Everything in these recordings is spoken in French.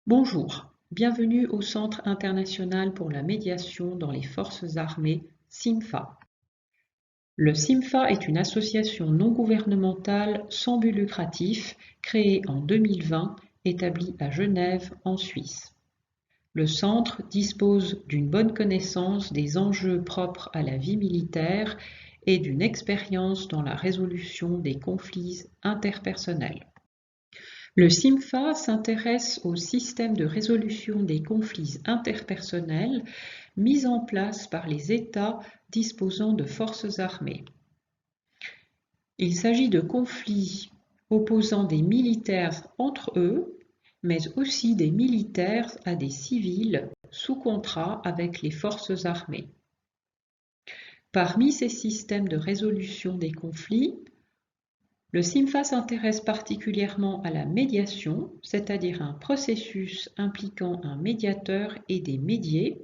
Bonjour, bienvenue au Centre international pour la médiation dans les forces armées, CIMFA. Le CIMFA est une association non gouvernementale sans but lucratif créée en 2020, établie à Genève, en Suisse. Le centre dispose d'une bonne connaissance des enjeux propres à la vie militaire et d'une expérience dans la résolution des conflits interpersonnels. Le CIMFA s'intéresse au système de résolution des conflits interpersonnels mis en place par les États disposant de forces armées. Il s'agit de conflits opposant des militaires entre eux, mais aussi des militaires à des civils sous contrat avec les forces armées. Parmi ces systèmes de résolution des conflits, le CIMFA s'intéresse particulièrement à la médiation, c'est-à-dire un processus impliquant un médiateur et des médiés.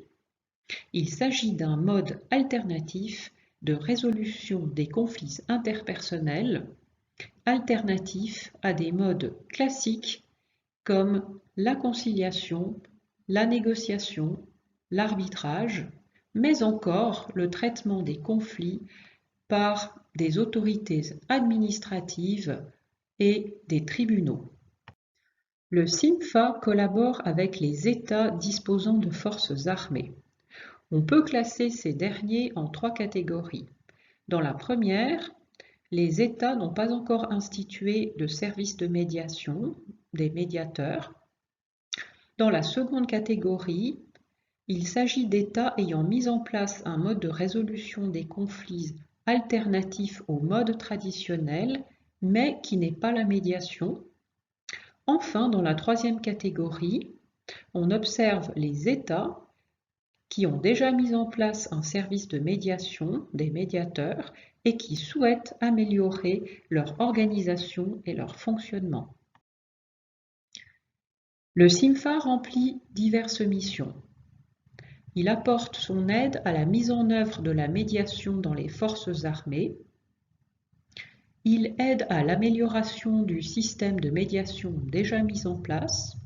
Il s'agit d'un mode alternatif de résolution des conflits interpersonnels, alternatif à des modes classiques comme la conciliation, la négociation, l'arbitrage, mais encore le traitement des conflits par des autorités administratives et des tribunaux. Le CIMFA collabore avec les États disposant de forces armées. On peut classer ces derniers en trois catégories. Dans la première, les États n'ont pas encore institué de service de médiation, des médiateurs. Dans la seconde catégorie, il s'agit d'États ayant mis en place un mode de résolution des conflits alternatif au mode traditionnel, mais qui n'est pas la médiation. Enfin, dans la troisième catégorie, on observe les États qui ont déjà mis en place un service de médiation, des médiateurs, et qui souhaitent améliorer leur organisation et leur fonctionnement. Le CIMFA remplit diverses missions. Il apporte son aide à la mise en œuvre de la médiation dans les forces armées. Il aide à l'amélioration du système de médiation déjà mis en place.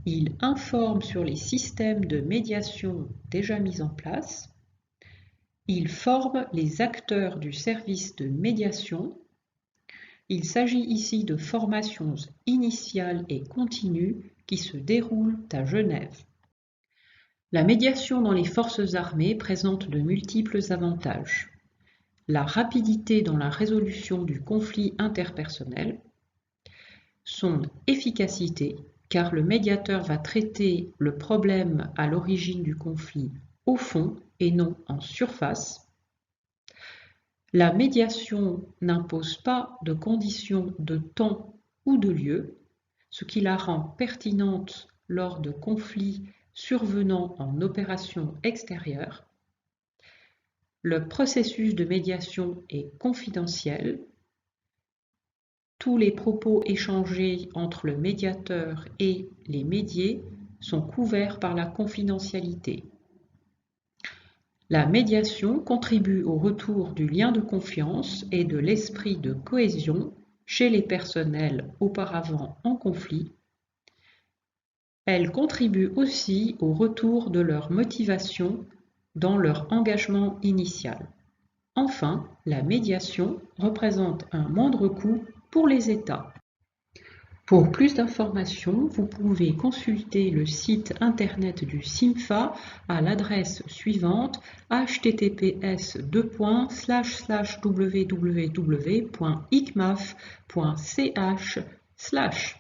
Il informe sur les systèmes de médiation déjà mis en place. Il forme les acteurs du service de médiation. Il s'agit ici de formations initiales et continues qui se déroulent à Genève. La médiation dans les forces armées présente de multiples avantages. La rapidité dans la résolution du conflit interpersonnel, son efficacité, car le médiateur va traiter le problème à l'origine du conflit au fond et non en surface. La médiation n'impose pas de conditions de temps ou de lieu, ce qui la rend pertinente lors de conflits survenant en opération extérieure. Le processus de médiation est confidentiel. Tous les propos échangés entre le médiateur et les médiés sont couverts par la confidentialité. La médiation contribue au retour du lien de confiance et de l'esprit de cohésion chez les personnels auparavant en conflit. Elle contribue aussi au retour de leur motivation dans leur engagement initial. Enfin, la médiation représente un moindre coût pour les États. Pour plus d'informations, vous pouvez consulter le site internet du CIMFA à l'adresse suivante https://www.icmaf.ch/